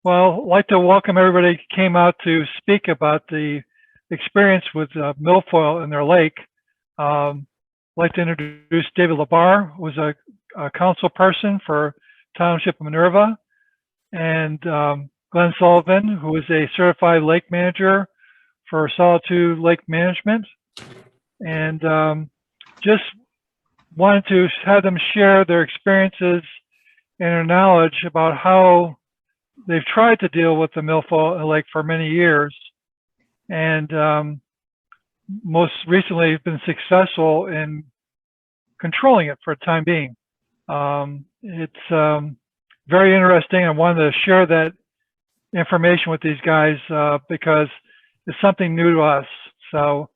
Well, I'd like to welcome everybody who came out to speak about the experience with milfoil in their lake. I'd like to introduce David Labar, who was a council person for Township of Minerva, and Glenn Sullivan, who is a certified lake manager for Solitude Lake Management. And just wanted to have them share their experiences and their knowledge about how they've tried to deal with the milfoil in the lake for many years, and most recently have been successful in controlling it for the time being. It's very interesting. I wanted to share that information with these guys because it's something new to us. So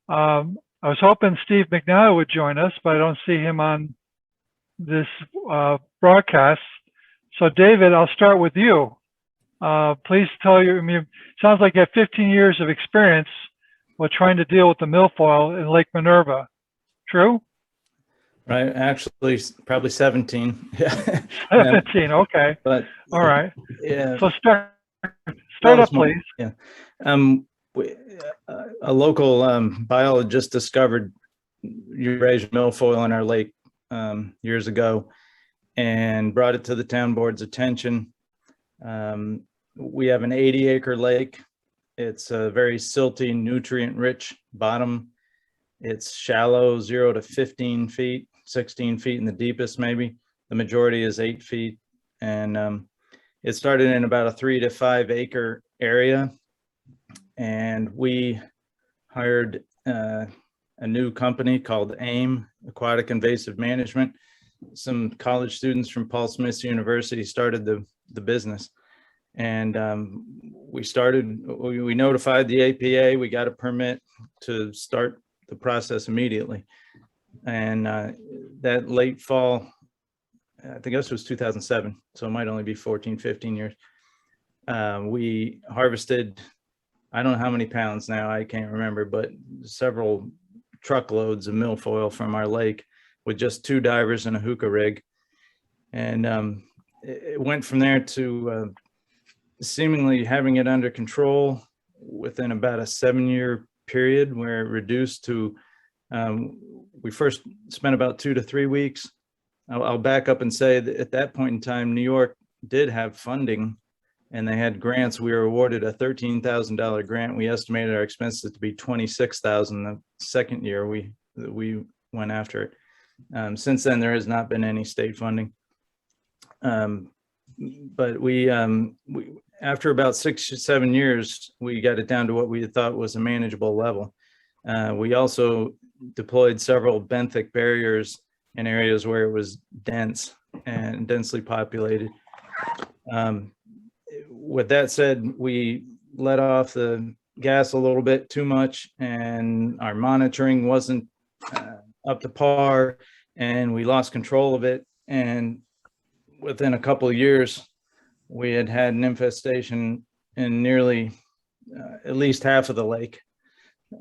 I was hoping Steve McNally would join us, but I don't see him on this broadcast. So David, I'll start with you. Please tell you, I mean, it sounds like you have 15 years of experience with trying to deal with the milfoil in Lake Minerva. True? Right. Actually, probably 17. 17. Okay. But all right. Yeah. So start up, please. Yeah. A local biologist discovered Eurasian milfoil in our lake years ago and brought it to the town board's attention. We have an 80-acre lake. It's a very silty, nutrient-rich bottom. It's shallow, 0 to 15 feet, 16 feet in the deepest maybe. The majority is 8 feet. And it started in about a 3 to 5 acre area. And we hired a new company called AIM, Aquatic Invasive Management. Some college students from Paul Smith University started the business. And we notified the APA, we got a permit to start the process immediately. And that late fall, I think this was 2007, so it might only be 14, 15 years. We harvested, I don't know how many pounds now, I can't remember, but several truckloads of milfoil from our lake with just 2 divers and a hookah rig. And it went from there to seemingly having it under control within about a 7-year period, where it reduced to, we first spent about 2 to 3 weeks. I'll back up and say that at that point in time, New York did have funding and they had grants. We were awarded a $13,000 grant. We estimated our expenses to be $26,000 the second year we went after it. Since then, there has not been any state funding. But we after about 6 or 7 years, we got it down to what we thought was a manageable level. We also deployed several benthic barriers in areas where it was dense and densely populated. With that said, we let off the gas a little bit too much, and our monitoring wasn't up to par, and we lost control of it. And within a couple of years, we had an infestation in nearly at least half of the lake,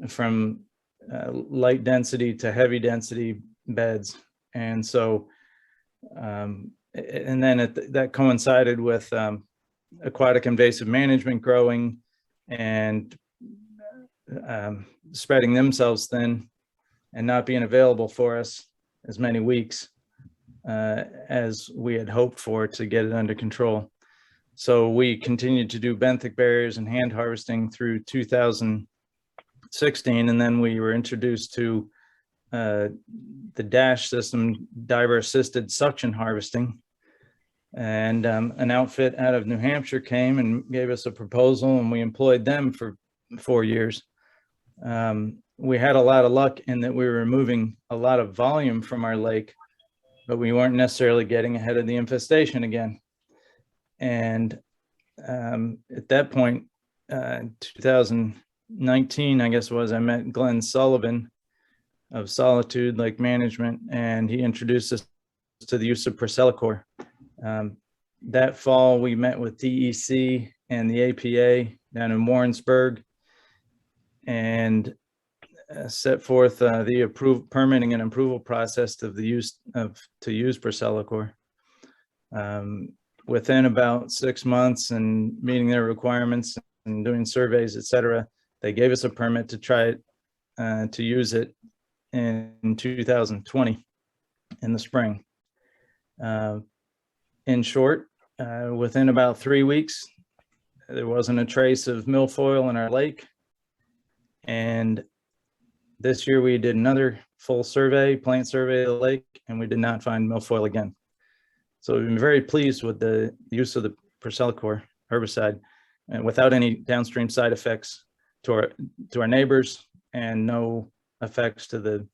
from light density to heavy density beds. And so, and then that coincided with aquatic invasive management growing and spreading themselves thin and not being available for us as many weeks as we had hoped for to get it under control. So we continued to do benthic barriers and hand harvesting through 2016, and then we were introduced to the DASH system, diver assisted suction harvesting. And an outfit out of New Hampshire came and gave us a proposal, and we employed them for 4 years. We had a lot of luck in that we were removing a lot of volume from our lake, but we weren't necessarily getting ahead of the infestation again. And at that point, 2019, I guess it was, I met Glenn Sullivan of Solitude Lake Management, and he introduced us to the use of Procelicor. That fall, we met with DEC and the APA down in Warrensburg and set forth the permitting and approval process of the use to use Procelicor. within about 6 months and meeting their requirements and doing surveys, et cetera, they gave us a permit to try it, to use it in 2020 in the spring. In short, within about 3 weeks, there wasn't a trace of milfoil in our lake. And this year we did another full survey, plant survey of the lake, and we did not find milfoil again. So we've been very pleased with the use of the Procelicor herbicide, and without any downstream side effects to our neighbors, and no effects to the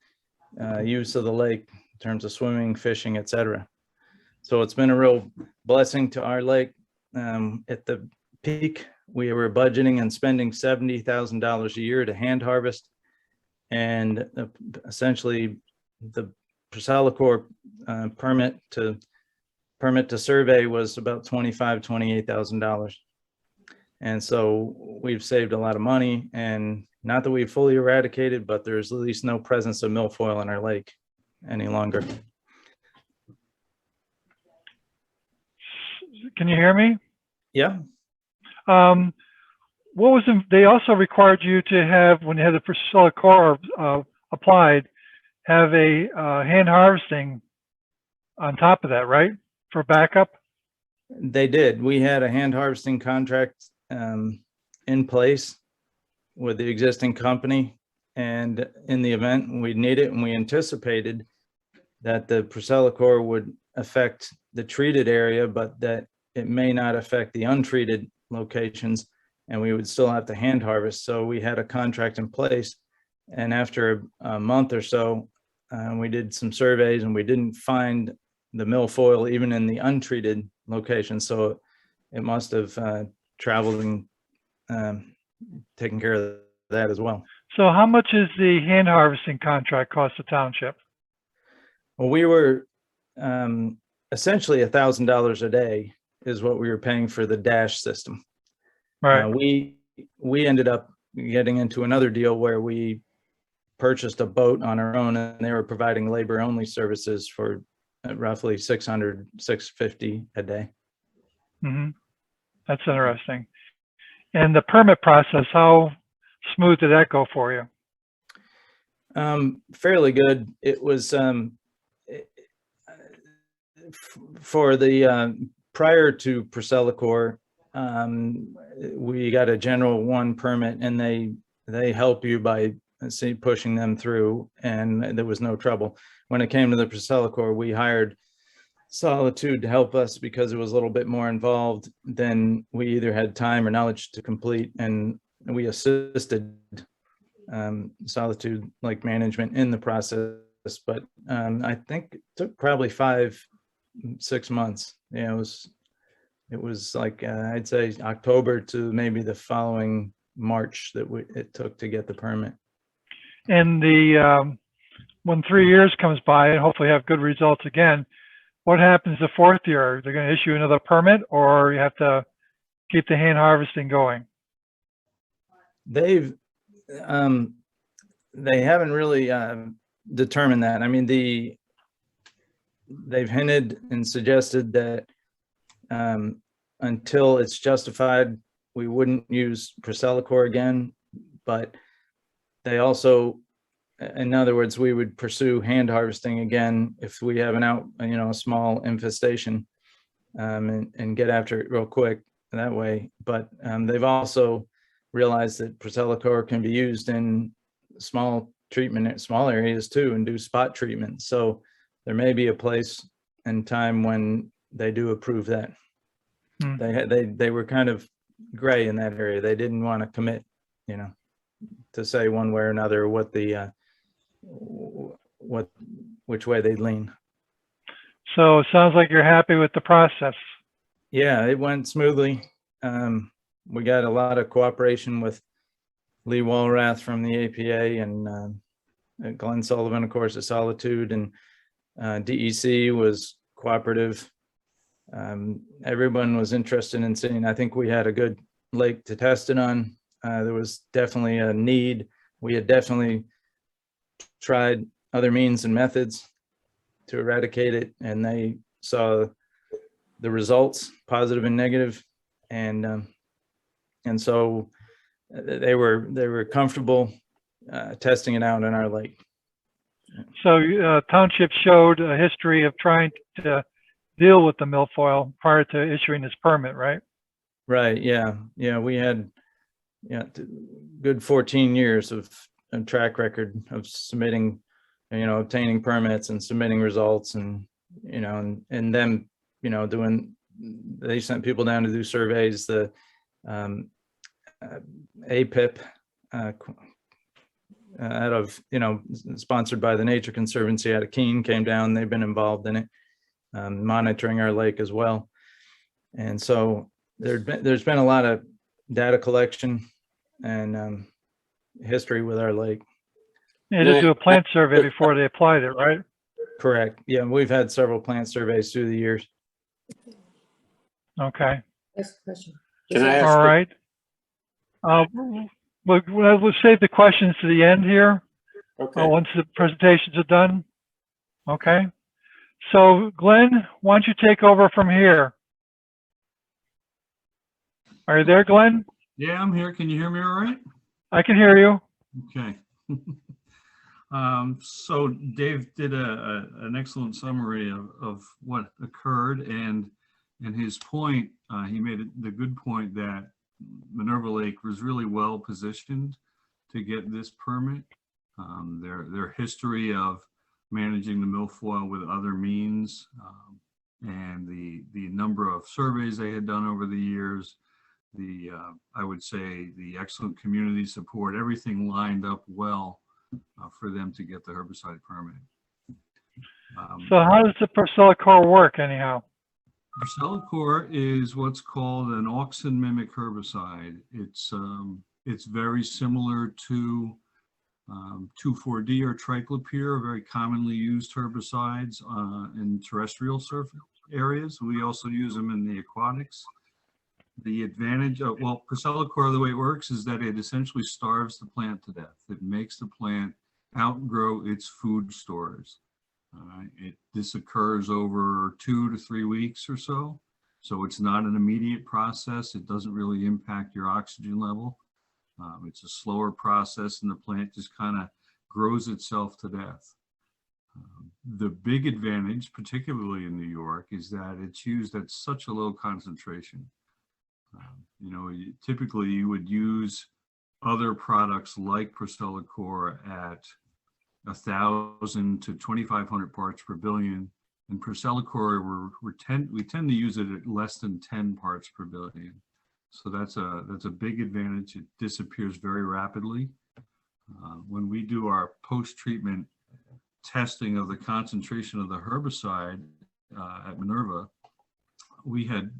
use of the lake in terms of swimming, fishing, etc. So it's been a real blessing to our lake. At the peak, we were budgeting and spending $70,000 a year to hand harvest, and essentially the Procelicor permit to survey was about $28,000. And so we've saved a lot of money, and not that we've fully eradicated, but there's at least no presence of milfoil in our lake any longer. Can you hear me? Yeah. What was they also required you to have, when you had the Procelicor applied, have a hand harvesting on top of that, right? For backup? They did. We had a hand harvesting contract in place with the existing company, and in the event we'd need it, and we anticipated that the Procelicor would affect the treated area, but that it may not affect the untreated locations, and we would still have to hand harvest. So we had a contract in place, and after a month or so, we did some surveys, and we didn't find the milfoil even in the untreated location. So it must have traveled and taken care of that as well. So how much is the hand harvesting contract cost the township? Well, we were essentially $1,000 a day is what we were paying for the dash system. Right. We ended up getting into another deal where we purchased a boat on our own, and they were providing labor only services for roughly $600, $650 a day. Mm-hmm. That's interesting. And the permit process, how smooth did that go for you? Fairly good. It was for the prior to Procelicor, we got a general one permit, and they help you by pushing them through, and there was no trouble. When it came to the Procelicor, we hired Solitude to help us because it was a little bit more involved than we either had time or knowledge to complete, and we assisted Solitude Lake Management in the process. But I think it took probably 5-6 months. Yeah, it was like I'd say October to maybe the following March that it took to get the permit. And when 3 years comes by and hopefully have good results again, what happens the fourth year? They're going to issue another permit, or you have to keep the hand harvesting going? They haven't really determined that. I mean, they've hinted and suggested that until it's justified, we wouldn't use Procelicor again, but they also, in other words, we would pursue hand harvesting again if we have a small infestation, and get after it real quick that way. But they've also realized that Procelicor can be used in small areas too, and do spot treatment. So there may be a place and time when they do approve that. They were kind of gray in that area. They didn't want to commit, to say one way or another what the which way they'd lean. So it sounds like you're happy with the process. Yeah, it went smoothly. We got a lot of cooperation with Lee Walrath from the APA, and Glenn Sullivan, of course, at Solitude, and DEC was cooperative. Everyone was interested in seeing. I think we had a good lake to test it on. There was definitely a need. We had definitely tried other means and methods to eradicate it, and they saw the results, positive and negative, and so they were comfortable testing it out in our lake. So township showed a history of trying to deal with the milfoil prior to issuing this permit, right? Right. Yeah. Yeah. We had good 14 years of a track record of submitting, obtaining permits and submitting results, and and them, they sent people down to do surveys. The APIP out of, sponsored by the Nature Conservancy out of Keene, came down. They've been involved in it, monitoring our lake as well. And so there's been a lot of data collection and history with our lake. They did do a plant survey before they applied it, right? Correct. Yeah, we've had several plant surveys through the years. Okay. Ask a question. Can I ask? All right. We'll save the questions to the end here, Okay. once the presentations are done. Okay. So Glenn, why don't you take over from here? Are you there, Glenn? Yeah, I'm here. Can you hear me all right? I can hear you. Okay. So Dave did an excellent summary of what occurred, and his point, he made the good point that Minerva Lake was really well positioned to get this permit. Their history of managing the milfoil with other means, and the number of surveys they had done over the years, I would say the excellent community support, everything lined up well for them to get the herbicide permit. So how does the Percellacor work anyhow? Percellacor is what's called an auxin mimic herbicide. It's very similar to 2,4-D or triclopyr, very commonly used herbicides in terrestrial surface areas. We also use them in the aquatics. The advantage of, Percellacor, the way it works is that it essentially starves the plant to death. It makes the plant outgrow its food stores. This occurs over 2 to 3 weeks or so. So it's not an immediate process. It doesn't really impact your oxygen level. It's a slower process, and the plant just kind of grows itself to death. The big advantage, particularly in New York, is that it's used at such a low concentration. Typically you would use other products like Percellacor at 1,000 to 2,500 parts per billion. And Percellacor, we tend to use it at less than 10 parts per billion. So that's a big advantage. It disappears very rapidly. When we do our post-treatment testing of the concentration of the herbicide at Minerva, we had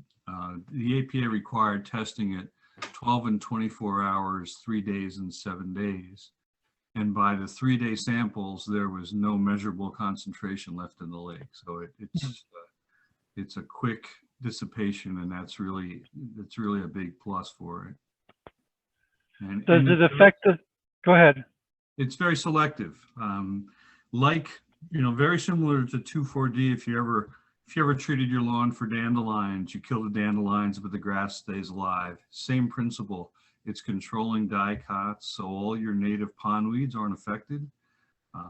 the APA required testing it 12 and 24 hours, 3 days and 7 days. And by the 3-day samples, there was no measurable concentration left in the lake. So it's a quick dissipation, and that's really a big plus for it. And Does it affect the, go ahead. It's very selective. Very similar to 2,4-D. If you ever treated your lawn for dandelions, you kill the dandelions, but the grass stays alive. Same principle. It's controlling dicots, so all your native pondweeds aren't affected.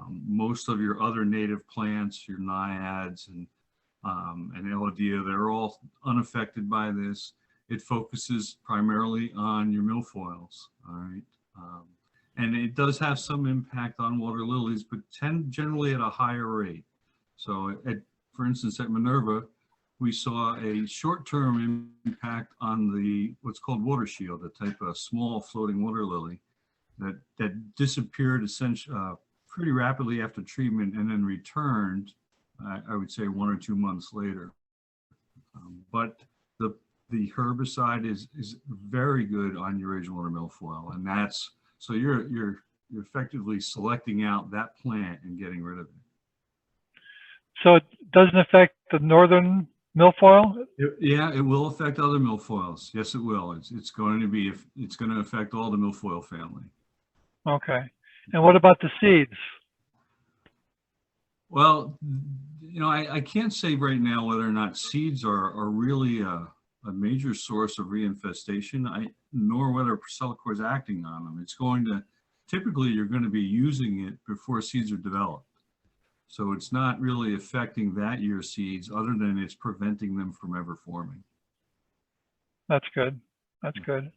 Most of your other native plants, your naiads and elodea, they're all unaffected by this. It focuses primarily on your milfoils, all right? And it does have some impact on water lilies, but generally at a higher rate. So for instance, at Minerva, we saw a short-term impact on what's called water shield, a type of small floating water lily that disappeared essentially pretty rapidly after treatment, and then returned, I would say 1 or 2 months later. But the herbicide is very good on Eurasian water milfoil, and so you're effectively selecting out that plant and getting rid of it. So it doesn't affect the northern milfoil? Yeah, it will affect other milfoils. Yes, it will. It's going to affect all the milfoil family. Okay. And what about the seeds? Well, I can't say right now whether or not seeds are really a major source of reinfestation, nor whether Procellocor is acting on them. It's going to, typically you're going to be using it before seeds are developed. So it's not really affecting that year's seeds other than it's preventing them from ever forming. That's good. That's good.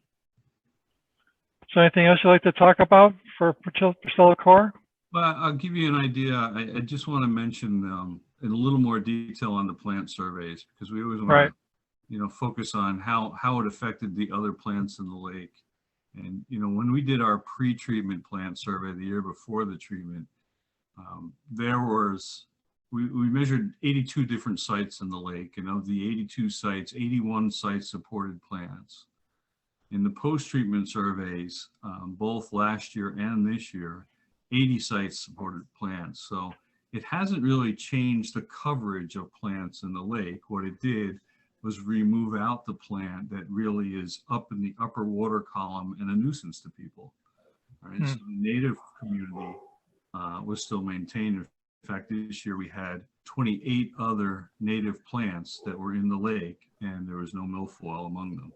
So anything else you'd like to talk about for Procellocor? Well, I'll give you an idea. I just want to mention in a little more detail on the plant surveys, because we always want to, focus on how it affected the other plants in the lake. And, when we did our pre-treatment plant survey the year before the treatment, we measured 82 different sites in the lake, and of the 82 sites, 81 sites supported plants. In the post-treatment surveys, both last year and this year, 80 sites supported plants. So it hasn't really changed the coverage of plants in the lake. What it did was remove out the plant that really is up in the upper water column and a nuisance to people. Right? So the native community was still maintained. In fact, this year we had 28 other native plants that were in the lake, and there was no milfoil among them.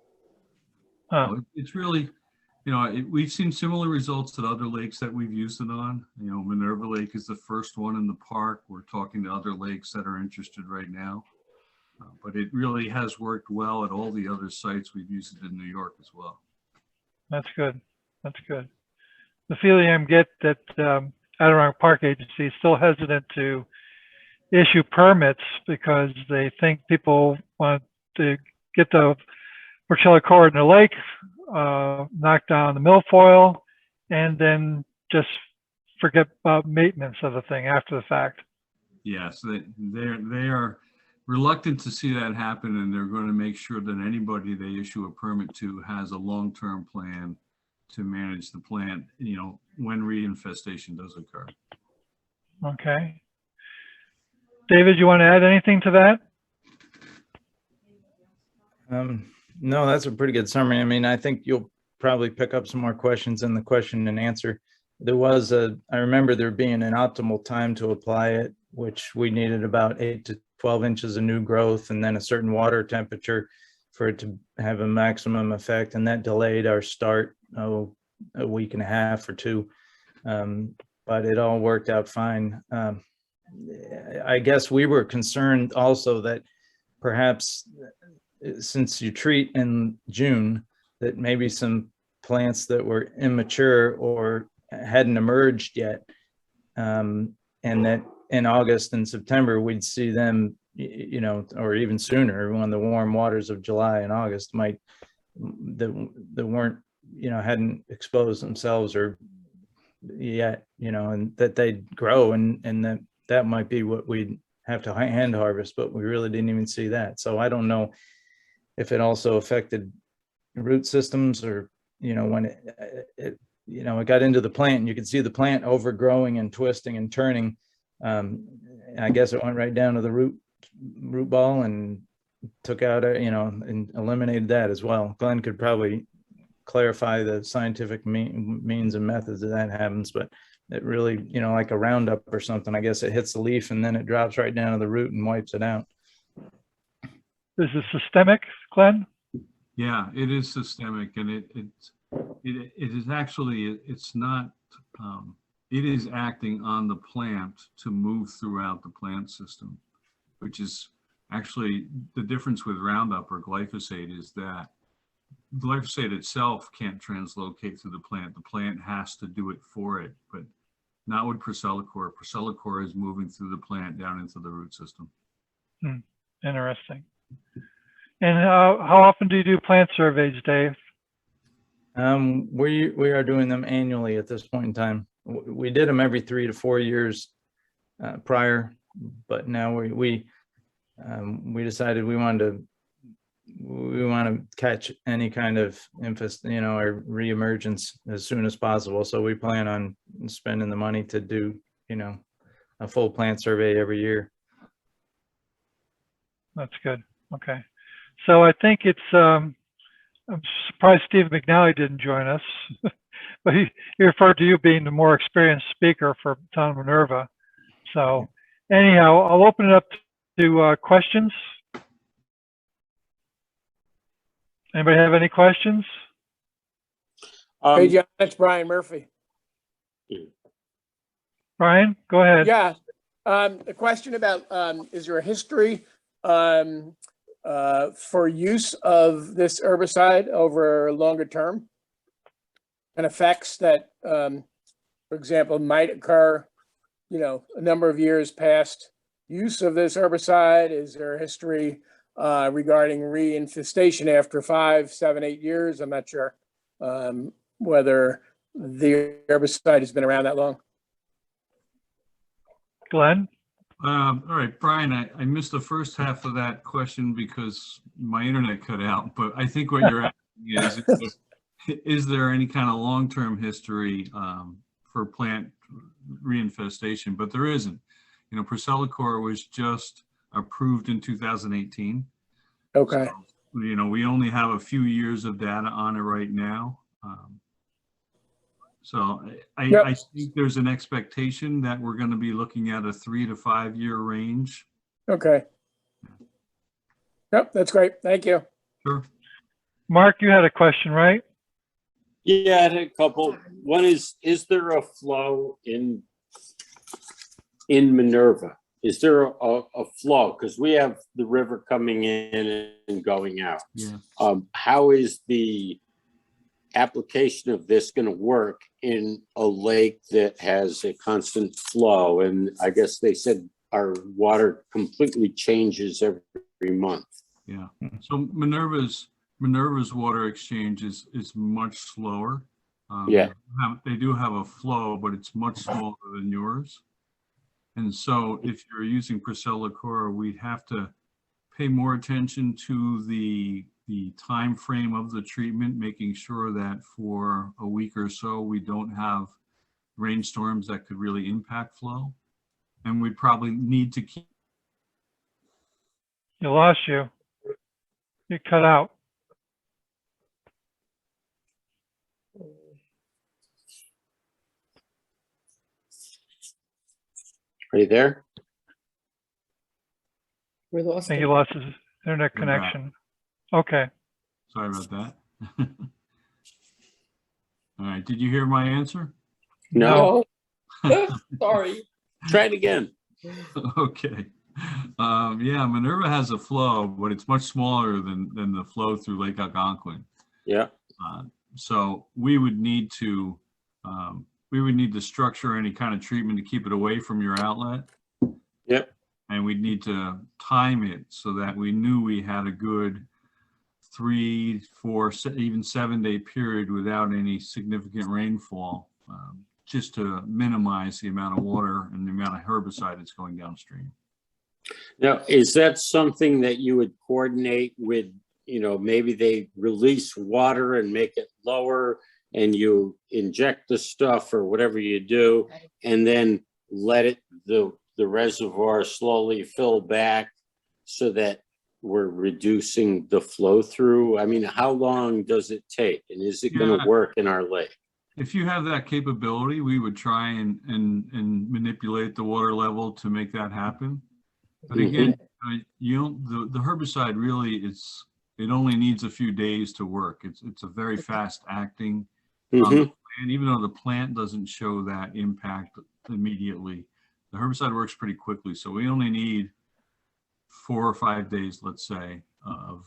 So it's really, we've seen similar results to the other lakes that we've used it on. Minerva Lake is the first one in the park. We're talking to other lakes that are interested right now. But it really has worked well at all the other sites. We've used it in New York as well. That's good. That's good. The feeling I get that Adirondack Park Agency is still hesitant to issue permits because they think people want to get the Procellocor in the lake, knock down the milfoil, and then just forget about maintenance of the thing after the fact. Yes, they are reluctant to see that happen, and they're going to make sure that anybody they issue a permit to has a long-term plan to manage the plant, when reinfestation does occur. Okay. David, you want to add anything to that? No, that's a pretty good summary. I mean, I think you'll probably pick up some more questions in the question and answer. I remember there being an optimal time to apply it, which we needed about 8 to 12 inches of new growth and then a certain water temperature for it to have a maximum effect. And that delayed our start, a week and a half or two. But it all worked out fine. I guess we were concerned also that perhaps since you treat in June, that maybe some plants that were immature or hadn't emerged yet, and that in August and September, we'd see them, or even sooner when the warm waters of July and August that weren't, hadn't exposed themselves or yet, and that they'd grow and that might be what we'd have to hand harvest, but we really didn't even see that. So I don't know if it also affected root systems or, when it got into the plant and you could see the plant overgrowing and twisting and turning. I guess it went right down to the root ball and took out, and eliminated that as well. Glenn could probably clarify the scientific means and methods that happens, but it really, like a Roundup or something, I guess it hits the leaf and then it drops right down to the root and wipes it out. Is it systemic, Glenn? Yeah, it is systemic, and it is actually, it's not, it is acting on the plant to move throughout the plant system, which is actually the difference with Roundup or glyphosate is that glyphosate itself can't translocate through the plant. The plant has to do it for it, but not with Procellocor. Procellocor is moving through the plant down into the root system. Interesting. And how often do you do plant surveys, Dave? We are doing them annually at this point in time. We did them every 3 to 4 years prior, but now we decided we want to catch any kind of or reemergence as soon as possible. So we plan on spending the money to do, a full plant survey every year. That's good. Okay. So I think it's, I'm surprised Steve McNally didn't join us, but he referred to you being the more experienced speaker for Town of Minerva. So Anyhow, I'll open it up to questions. Anybody have any questions? Hey, John, it's Brian Murphy. Brian, go ahead. Yeah, a question about, is there a history for use of this herbicide over longer term? And effects that, for example, might occur, you know, a number of years past use of this herbicide? Is there a history regarding reinfestation after 5, 7, 8 years? I'm not sure whether the herbicide has been around that long. Glenn? All right, Brian, I missed the first half of that question because my internet cut out, but I think what you're asking is there any kind of long-term history for plant reinfestation? But there isn't. You know, Procelicor was just approved in 2018. Okay. So, you know, we only have a few years of data on it right now. So I think there's an expectation that we're going to be looking at a 3 to 5 year range. Okay. Yep, that's great. Thank you. Sure. Mark, you had a question, right? Yeah, I had a couple. One is there a flow in Minerva? Is there a flow? Because we have the river coming in and going out. Yeah. How is the application of this going to work in a lake that has a constant flow? And I guess they said our water completely changes every month. Yeah. So Minerva's water exchange is much slower. Yeah. They do have a flow, but it's much smaller than yours. And so if you're using Procelicor, we'd have to pay more attention to the time frame of the treatment, making sure that for a week or so, we don't have rainstorms that could really impact flow. And we'd probably need to keep. You lost you. You cut out. Are you there? We I lost think him. you lost his internet We're back. connection. Okay. Sorry about that. All right. Did you hear my answer? No. No. Sorry. Try it again. Okay. Yeah, Minerva has a flow, but it's much smaller than the flow through Lake Algonquin. Yeah. So we would need to structure any kind of treatment to keep it away from your outlet. Yep. And we'd need to time it so that we knew we had a good 3, 4, even 7-day period without any significant rainfall, just to minimize the amount of water and the amount of herbicide that's going downstream. Now, is that something that you would coordinate with, you know, maybe they release water and make it lower and you inject the stuff or whatever you do, and then let it, the reservoir slowly fill back so that we're reducing the flow through? I mean, how long does it take? And is it going to work in our lake? If you have that capability, we would try and manipulate the water level to make that happen. But again, the herbicide really it only needs a few days to work. It's a very fast acting. And even though the plant doesn't show that impact immediately, the herbicide works pretty quickly. So we only need 4 or 5 days, let's say, of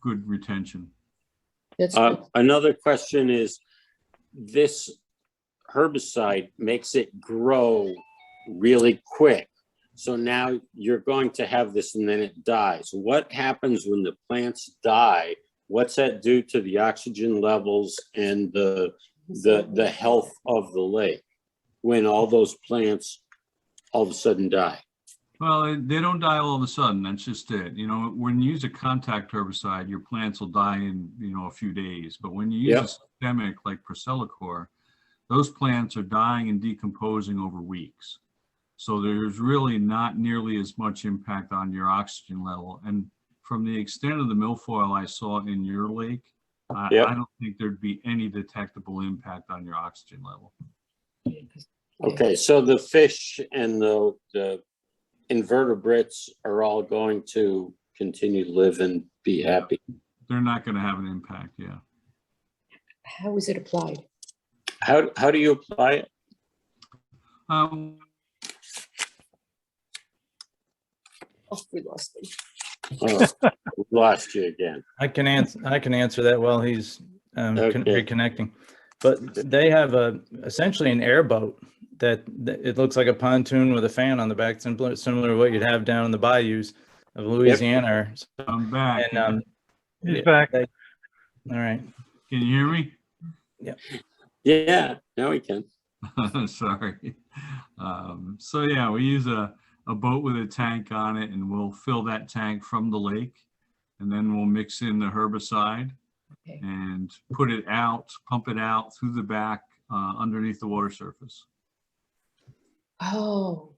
good retention. That's good. Another question is, this herbicide makes it grow really quick. So now you're going to have this and then it dies. What happens when the plants die? What's that do to the oxygen levels and the health of the lake when all those plants all of a sudden die? Well, they don't die all of a sudden. That's just it. You know, when you use a contact herbicide, your plants will die in, you know, a few days. But when you use a systemic like Procelicor, those plants are dying and decomposing over weeks. So there's really not nearly as much impact on your oxygen level. And from the extent of the milfoil I saw in your lake, I don't think there'd be any detectable impact on your oxygen level. Okay, so the fish and the invertebrates are all going to continue to live and be happy. They're not going to have an impact. Yeah. How is it applied? How do you apply it? Um, Oh, we lost them. Oh, we lost you again. I can answer that while he's Okay. reconnecting. But they have essentially an airboat that it looks like a pontoon with a fan on the back, similar to what you'd have down in the bayous of Louisiana. I'm back. And He's yeah, back. all right. Can you hear me? Yeah, now we can. Sorry. So yeah, we use a boat with a tank on it, and we'll fill that tank from the lake, and then we'll mix in the herbicide Okay. and put it out, pump it out through the back underneath the water surface. Oh,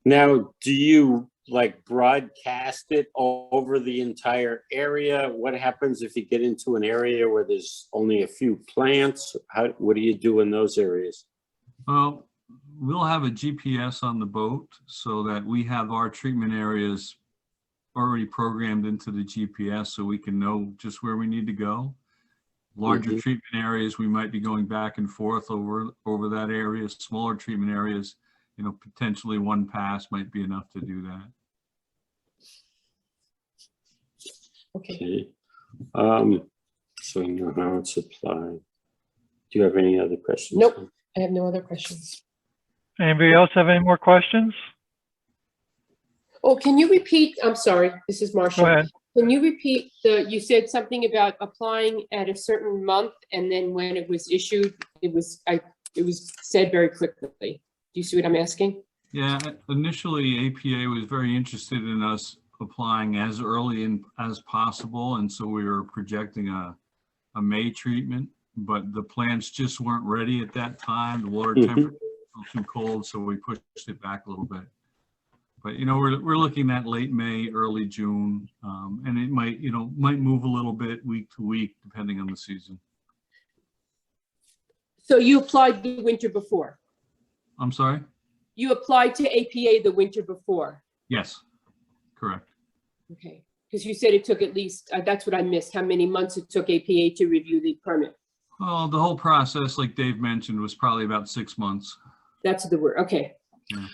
Now, do you like broadcast it over the entire area? What happens if you get into an area where there's only a few plants? What do you do in those areas? Well, we'll have a GPS on the boat so that we have our treatment areas already programmed into the GPS so we can know just where we need to go. Larger Mhm. treatment areas, we might be going back and forth over that area. Smaller treatment areas, potentially one pass might be enough to do that. okay. Okay. So you know how it's applied. Do you have any other questions? Nope. I have no other questions. Anybody else have any more questions? Oh, can you repeat? I'm sorry, this is Marcia. Go ahead. Can you repeat you said something about applying at a certain month, and then when it was issued, it was said very quickly. Do you see what I'm asking? Yeah, initially APA was very interested in us applying as early as possible, and so we were projecting a May treatment, but the plants just weren't ready at that time. The water Mhm. temperature was too cold, so we pushed it back a little bit. But we're looking at late May, early June, and it might move a little bit week to week depending on the season. So you applied the winter before? I'm sorry? You applied to APA the winter before? Yes, correct. Okay, because you said it took at least, that's what I missed, how many months it took APA to review the permit? Well, the whole process, like Dave mentioned, was probably about 6 months. That's the word, okay. Yeah.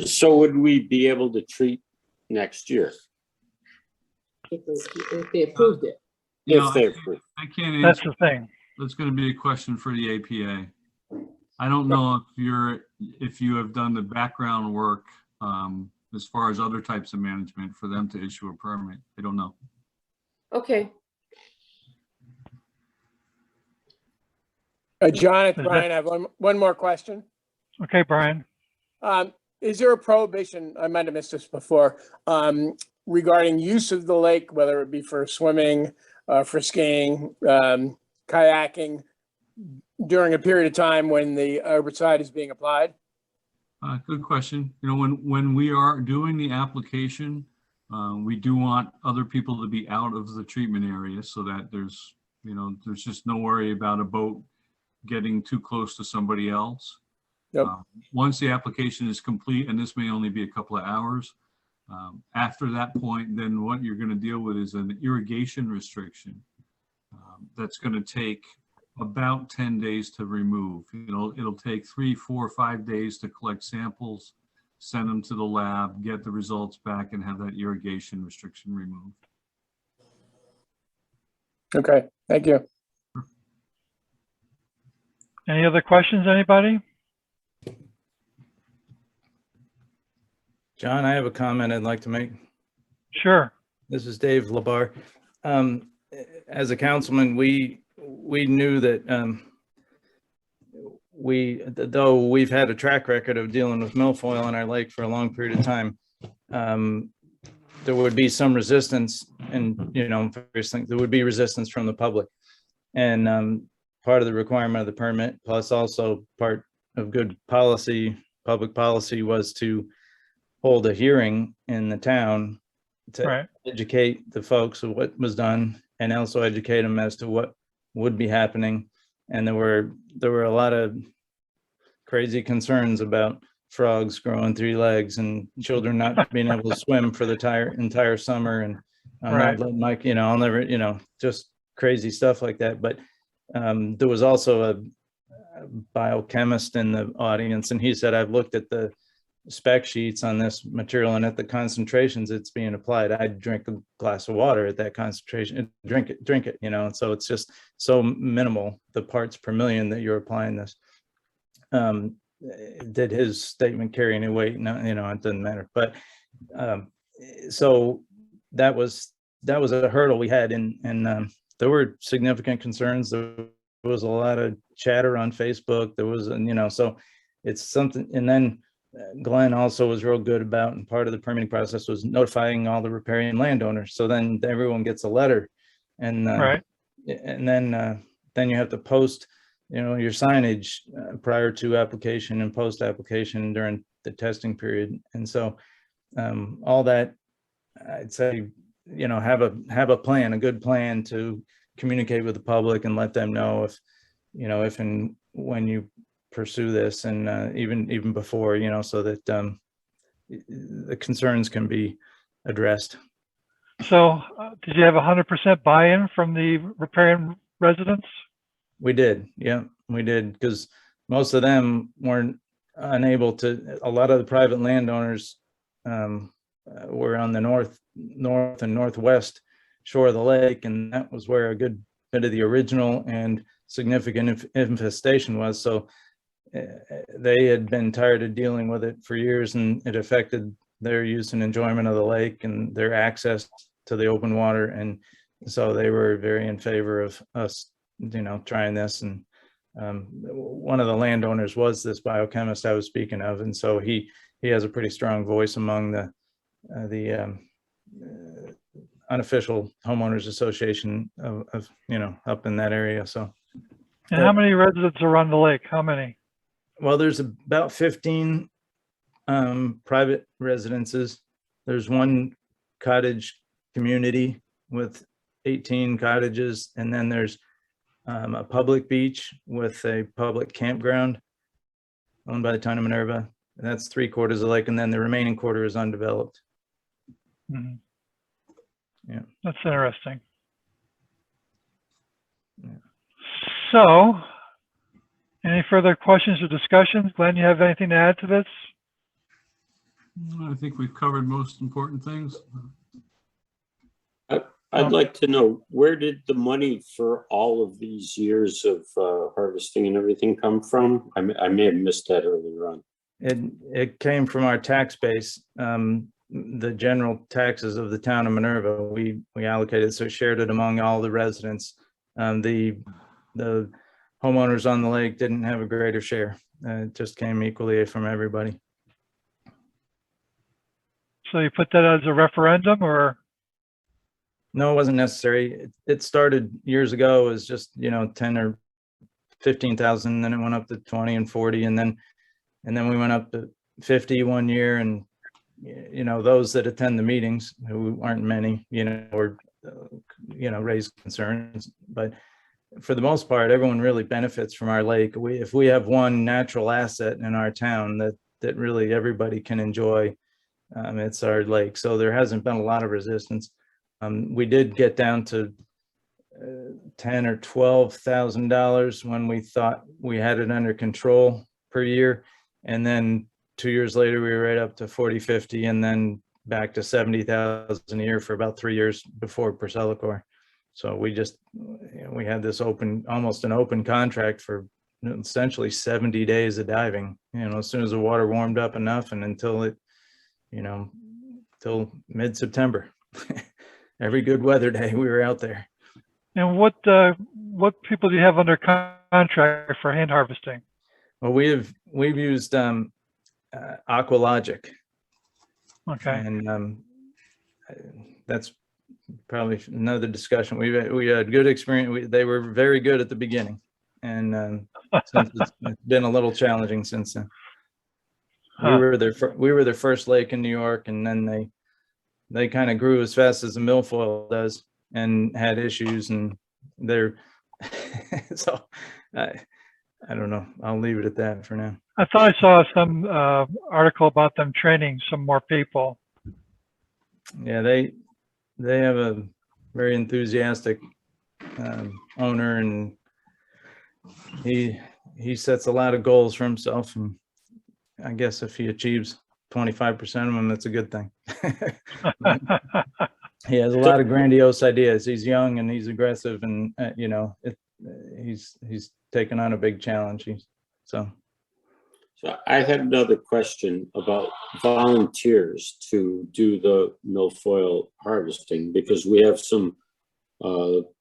So would we be able to treat next year If they approved it. if they approve? I can't That's answer. the thing. That's going to be a question for the APA. I don't know if you have done the background work as far as other types of management for them to issue a permit. I don't know. Okay, John, it's Is that- Brian. I have one more question. Okay, Brian. Is there a prohibition, I might have missed this before, regarding use of the lake, whether it be for swimming, for skiing, kayaking, during a period of time when the herbicide is being applied? Good question. When we are doing the application, we do want other people to be out of the treatment area so that there's just no worry about a boat getting too close to somebody else. Yep. Once the application is complete, and this may only be a couple of hours, after that point, then what you're going to deal with is an irrigation restriction. That's going to take about 10 days to remove. It'll take 3, 4, 5 days to collect samples, send them to the lab, get the results back, and have that irrigation restriction removed. Okay, thank you. Any other questions, anybody? John, I have a comment I'd like to make. Sure. This is Dave Labar. As a councilman, we knew that though we've had a track record of dealing with milfoil on our lake for a long period of time, there would be some resistance, and there would be resistance from the public. And part of the requirement of the permit, plus also part of good policy, public policy, was to hold a hearing in the town to educate the folks of what was done, and also educate them as to what would be happening. And there were a lot of crazy concerns about frogs growing 3 legs and children not being able to swim for the entire summer. And I'm Right. not letting Mike, I'll never, just crazy stuff like that. But there was also a biochemist in the audience, and he said, I've looked at the spec sheets on this material, and at the concentrations it's being applied, I'd drink a glass of water at that concentration, drink it, and so it's just so minimal, the parts per million that you're applying this. Did his statement carry any weight? No, it doesn't matter. But so that was a hurdle we had, and there were significant concerns. There was a lot of chatter on Facebook. There was, so it's something. And then Glenn also was real good about, and part of the permitting process was notifying all the riparian landowners. So then everyone gets a letter, and Right. and then you have to post, your signage prior to application and post application during the testing period. And so all that, I'd say, have a plan, a good plan to communicate with the public and let them know if and when you pursue this, and even before, so that the concerns can be addressed. So did you have 100% buy-in from the riparian residents? We did, yeah, we did, because most of them weren't unable to. A lot of the private landowners were on the north and northwest shore of the lake, and that was where a good bit of the original and significant infestation was. So they had been tired of dealing with it for years, and it affected their use and enjoyment of the lake and their access to the open water. And so they were very in favor of us, trying this. And one of the landowners was this biochemist I was speaking of. And so he has a pretty strong voice among the unofficial homeowners association of up in that area. So. And how many residents are on the lake? How many? Well, there's about 15 private residences. There's one cottage community with 18 cottages, and then there's a public beach with a public campground owned by the town of Minerva. And that's 3/4 of the lake, and then the remaining quarter is undeveloped. Mhm. Yeah. That's interesting. Yeah. So, any further questions or discussions? Glenn, you have anything to add to this? I think we've covered most important things. I'd like to know, where did the money for all of these years of harvesting and everything come from? I may have missed that earlier on. It came from our tax base, the general taxes of the town of Minerva. We allocated, so shared it among all the residents. The homeowners on the lake didn't have a greater share. It just came equally from everybody. So you put that as a referendum, or? No, it wasn't necessary. It started years ago as just, 10 or 15,000, then it went up to 20 and 40, and then we went up to 50 one year. And those that attend the meetings, who aren't many, or raise concerns, but for the most part, everyone really benefits from our lake. If we have one natural asset in our town that really everybody can enjoy, it's our lake. So there hasn't been a lot of resistance. We did get down to $10,000 or $12,000 when we thought we had it under control per year, and then 2 years later we were right up to 40, 50, and then back to 70,000 a year for about 3 years before Perselicor. So we had this almost an open contract for essentially 70 days of diving, as soon as the water warmed up enough, and until till mid-September. Every good weather day we were out there. And what people do you have under contract for hand harvesting? Well, we've used Aqualogic, Okay. and that's probably another discussion. We had good experience. They were very good at the beginning, and since it's been a little challenging since then. We were their first lake in New York, and then they kind of grew as fast as the milfoil does and had issues, and they're so I don't know. I'll leave it at that for now. I thought I saw some article about them training some more people. Yeah, they have a very enthusiastic owner, and he sets a lot of goals for himself, and I guess if he achieves 25% of them, that's a good thing. He has a lot of grandiose ideas. He's young and he's aggressive, and you know, he's taken on a big challenge. So I had another question about volunteers to do the milfoil harvesting, because we have some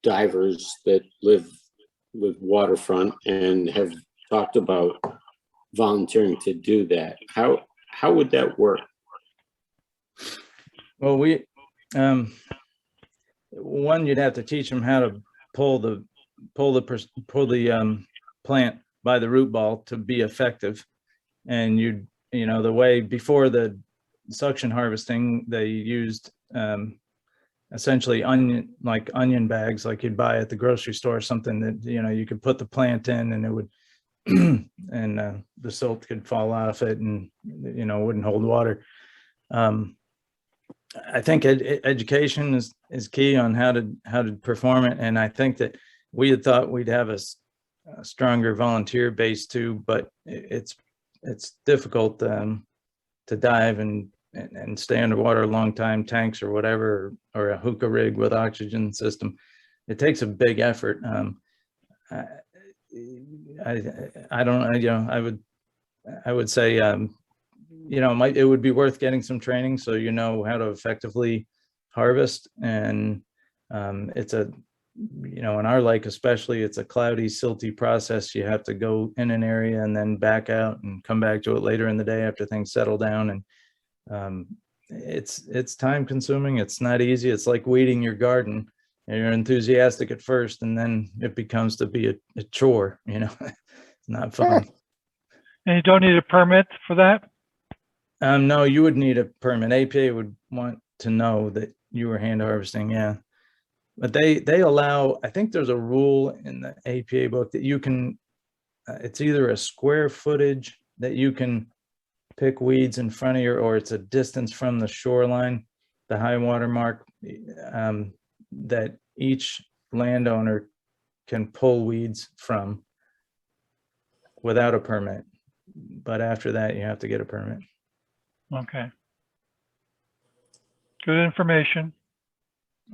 divers that live with waterfront and have talked about volunteering to do that. How would that work? well, one, you'd have to teach them how to pull the plant by the root ball to be effective. And you know, the way before the suction harvesting, they used essentially onion bags, like you'd buy at the grocery store, something that, you know, you could put the plant in and it would and the silt could fall off it, and, you know, wouldn't hold water. I think education is key on how to perform it, and I think that we had thought we'd have a stronger volunteer base too, but it's difficult to dive and stay underwater a long time, tanks or whatever, or a hookah rig with oxygen system. It takes a big effort. I don't, you know, I would say, you know, it would be worth getting some training so you know how to effectively harvest. And it's a, you know, in our lake especially, it's a cloudy, silty process. You have to go in an area and then back out and come back to it later in the day after things settle down. And it's time consuming. It's not easy. It's like weeding your garden. You're enthusiastic at first, and then it becomes to be a chore, you know. It's not fun. And you don't need a permit for that? No, you would need a permit. APA would want to know that you were hand harvesting, yeah. But they allow, I think there's a rule in the APA book that you can, it's either a square footage that you can pick weeds in front of you, or it's a distance from the shoreline, the high water mark, that each landowner can pull weeds from without a permit. But after that, you have to get a permit. Okay. Good information.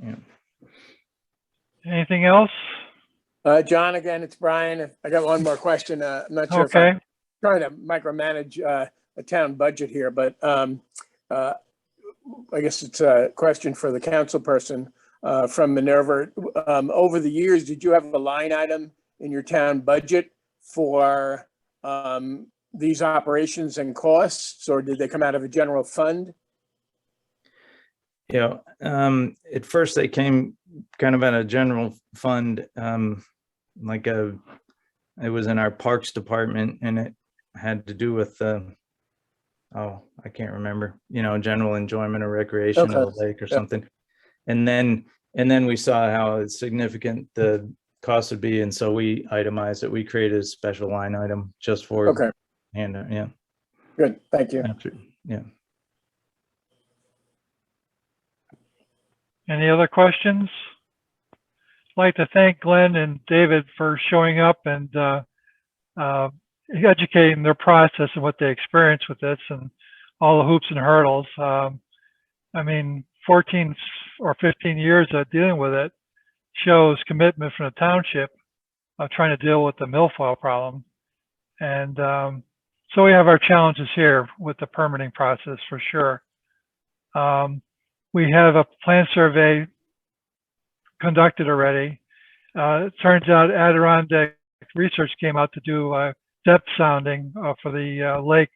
Yeah. Anything else? John, again, it's Brian. I got one more question. I'm not sure if Okay. I'm trying to micromanage a town budget here, but I guess it's a question for the council person from Minerva. Over the years, did you have a line item in your town budget for these operations and costs, or did they come out of a general fund? Yeah, at first they came kind of out of general fund, like it was in our parks department, and it had to do with oh, I can't remember, you know, general enjoyment or recreation of the lake or something. And then we saw how significant the cost would be, and so we itemized it. We created a special line item just for hand, yeah. Good, thank you. Yeah. Any other questions? I'd like to thank Glenn and David for showing up and educating their process and what they experience with this and all the hoops and hurdles. I mean, 14 or 15 years of dealing with it shows commitment from the township of trying to deal with the milfoil problem. And so we have our challenges here with the permitting process for sure. We have a plan survey conducted already. It turns out Adirondack Research came out to do depth sounding for the lake,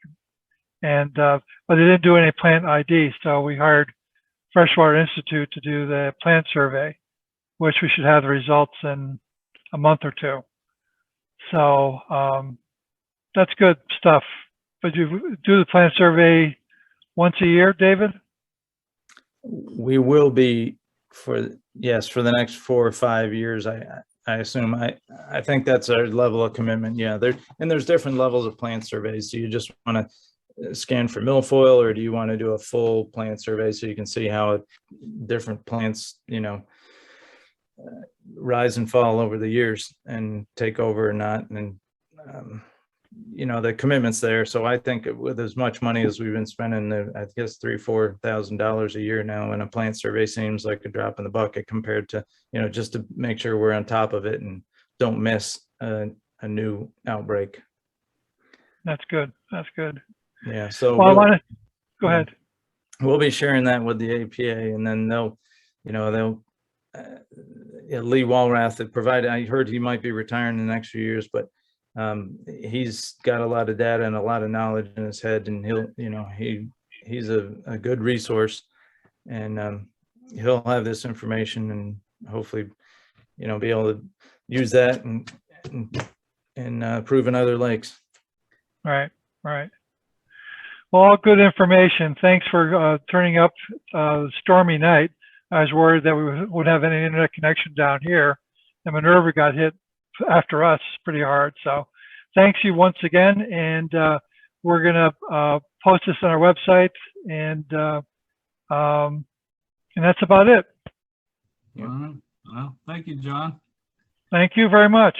and but they didn't do any plant ID, so we hired Freshwater Institute to do the plant survey, which we should have the results in a month or two. So that's good stuff. But you do the plant survey once a year, David? We will be for the next 4 or 5 years. I assume. I think that's our level of commitment. Yeah, there's different levels of plant surveys. Do you just want to scan for milfoil, or do you want to do a full plant survey so you can see how different plants, rise and fall over the years and take over or not? And the commitment's there. So I think with as much money as we've been spending, I guess $3,000-4,000 a year now, and a plant survey seems like a drop in the bucket compared to, just to make sure we're on top of it and don't miss a new outbreak. That's good. That's good. Yeah. So Well, I want to go ahead. we'll be sharing that with the APA, and then Lee Walrath had provided. I heard he might be retiring in the next few years, but he's got a lot of data and a lot of knowledge in his head, and he's a good resource, and he'll have this information and hopefully, be able to use that and improve in other lakes. Right. Well, all good information. Thanks for turning up stormy night. I was worried that we wouldn't have any internet connection down here, and Minerva got hit after us pretty hard. So thanks you once again. And we're going to post this on our website, and that's about it. Well, thank you, John. Thank you very much.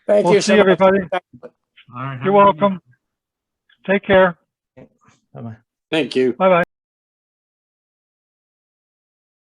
Thank We'll you see so much. everybody. All right. You're welcome. Take care. Bye-bye. Thank you. Bye-bye.